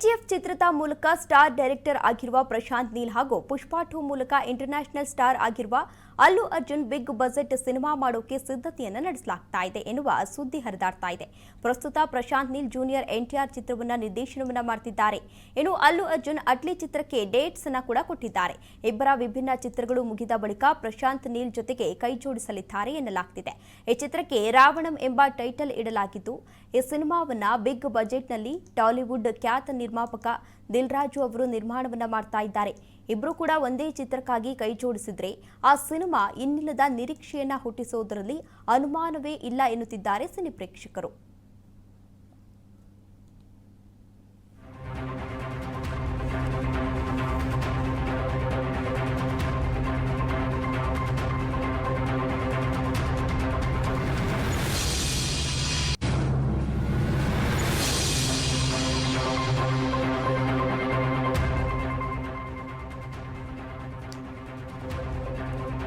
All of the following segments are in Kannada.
ಕೆಜಿಎಫ್ ಚಿತ್ರದ ಮೂಲಕ ಸ್ಟಾರ್ ಡೈರೆಕ್ಟರ್ ಆಗಿರುವ ಪ್ರಶಾಂತ್ ನೀಲ್ ಹಾಗೂ ಪುಷ್ಪಾ 2 ಮೂಲಕ ಇಂಟರ್ನ್ಯಾಷನಲ್ ಸ್ಟಾರ್ ಆಗಿರುವ Allu Arjun big budget cinema ಮಾಡೋಕೆ ಸಿದ್ಧತೆಯನ್ನು ನಡೆಸಲಾಗ್ತಾ ಇದೆ ಎನ್ನುವ ಸುದ್ದಿ ಹರಿದಾಡ್ತಾ ಇದೆ. ಪ್ರಸ್ತುತ ಪ್ರಶಾಂತ್ ನೀಲ್ ಜೂನಿಯರ್ ಎನ್ಟಿಆರ್ ಚಿತ್ರವನ್ನ ನಿರ್ದೇಶನವನ್ನ ಮಾಡುತ್ತಿದ್ದಾರೆ. ಇನ್ನು ಅಲ್ಲು ಅರ್ಜುನ್ ಅಟ್ಲಿ ಚಿತ್ರಕ್ಕೆ ಡೇಟ್ಸ್ ಅನ್ನು ಕೂಡ ಕೊಟ್ಟಿದ್ದಾರೆ. ಇಬ್ಬರ ವಿಭಿನ್ನ ಚಿತ್ರಗಳು ಮುಗಿದ ಬಳಿಕ ಪ್ರಶಾಂತ್ ನೀಲ್ ಜೊತೆಗೆ ಕೈ ಜೋಡಿಸಲಿದ್ದಾರೆ ಎನ್ನಲಾಗ್ತಿದೆ. ಈ ಚಿತ್ರಕ್ಕೆ ರಾವಣಂ ಎಂಬ ಟೈಟಲ್ ಇಡಲಾಗಿದ್ದು, ಈ ಸಿನಿಮಾವನ್ನ ಬಿಗ್ ಬಜೆಟ್ನಲ್ಲಿ ಟಾಲಿವುಡ್ ಖ್ಯಾತ ನಿರ್ಮಾಪಕ ದಿಲ್ ರಾಜು ಅವರು ನಿರ್ಮಾಣವನ್ನ ಮಾಡ್ತಾ ಇದ್ದಾರೆ. ಇಬ್ರು ಕೂಡ ಒಂದೇ ಚಿತ್ರಕ್ಕಾಗಿ ಕೈ ಜೋಡಿಸಿದ್ರೆ ಆ ಸಿನಿಮಾ ಇನ್ನಿಲ್ಲದ ನಿರೀಕ್ಷೆಯನ್ನ ಹುಟ್ಟಿಸೋದರಲ್ಲಿ ಅನುಮಾನವೇ ಇಲ್ಲ ಎನ್ನುತ್ತಿದ್ದಾರೆ ಸಿನಿ ಪ್ರೇಕ್ಷಕರು.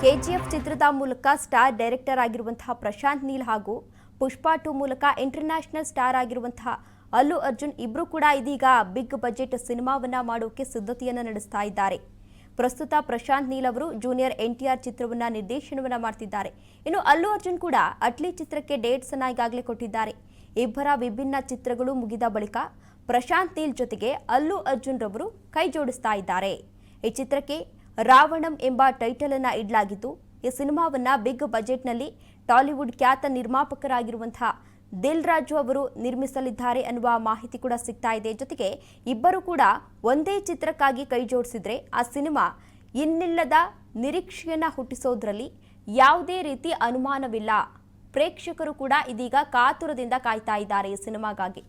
ಕೆಜಿಎಫ್ ಚಿತ್ರದ ಮೂಲಕ ಸ್ಟಾರ್ ಡೈರೆಕ್ಟರ್ ಆಗಿರುವಂತಹ ಪ್ರಶಾಂತ್ ನೀಲ್ ಹಾಗೂ ಪುಷ್ಪಾ 2 ಮೂಲಕ ಇಂಟರ್ನ್ಯಾಷನಲ್ ಸ್ಟಾರ್ ಆಗಿರುವಂತಹ ಅಲ್ಲು ಅರ್ಜುನ್ ಇಬ್ರು ಕೂಡ ಇದೀಗ ಬಿಗ್ ಬಜೆಟ್ ಸಿನಿಮಾವನ್ನ ಮಾಡೋಕೆ ಸಿದ್ಧತೆಯನ್ನು ನಡೆಸ್ತಾ ಇದ್ದಾರೆ. ಪ್ರಸ್ತುತ ಪ್ರಶಾಂತ್ ನೀಲ್ ಅವರು ಜೂನಿಯರ್ ಎನ್ಟಿಆರ್ ಚಿತ್ರವನ್ನ ನಿರ್ದೇಶನವನ್ನ ಮಾಡ್ತಿದ್ದಾರೆ. ಇನ್ನು ಅಲ್ಲು ಅರ್ಜುನ್ ಕೂಡ ಅಟ್ಲಿ ಚಿತ್ರಕ್ಕೆ ಡೇಟ್ಸ್ ಅನ್ನ ಈಗಾಗಲೇ ಕೊಟ್ಟಿದ್ದಾರೆ. ಇಬ್ಬರ ವಿಭಿನ್ನ ಚಿತ್ರಗಳು ಮುಗಿದ ಬಳಿಕ ಪ್ರಶಾಂತ್ ನೀಲ್ ಜೊತೆಗೆ ಅಲ್ಲು ಅರ್ಜುನ್ ರವರು ಕೈ ಜೋಡಿಸ್ತಾ ಇದ್ದಾರೆ. ಈ ಚಿತ್ರಕ್ಕೆ ರಾವಣಂ ಎಂಬ ಟೈಟಲ್ ಅನ್ನ ಇಡಲಾಗಿದ್ದು, ಈ ಸಿನಿಮಾವನ್ನ ಬಿಗ್ ಬಜೆಟ್ನಲ್ಲಿ ಟಾಲಿವುಡ್ ಖ್ಯಾತ ನಿರ್ಮಾಪಕರಾಗಿರುವಂತಹ ದಿಲ್ ರಾಜು ಅವರು ನಿರ್ಮಿಸಲಿದ್ದಾರೆ ಅನ್ನುವ ಮಾಹಿತಿ ಕೂಡ ಸಿಗ್ತಾ ಇದೆ. ಜೊತೆಗೆ ಇಬ್ಬರು ಕೂಡ ಒಂದೇ ಚಿತ್ರಕ್ಕಾಗಿ ಕೈ ಜೋಡಿಸಿದ್ರೆ ಆ ಸಿನಿಮಾ ಇನ್ನಿಲ್ಲದ ನಿರೀಕ್ಷೆಯನ್ನ ಹುಟ್ಟಿಸೋದ್ರಲ್ಲಿ ಯಾವುದೇ ರೀತಿ ಅನುಮಾನವಿಲ್ಲ. ಪ್ರೇಕ್ಷಕರು ಕೂಡ ಇದೀಗ ಕಾತುರದಿಂದ ಕಾಯ್ತಾ ಇದ್ದಾರೆ ಈ ಸಿನಿಮಾಗಾಗಿ.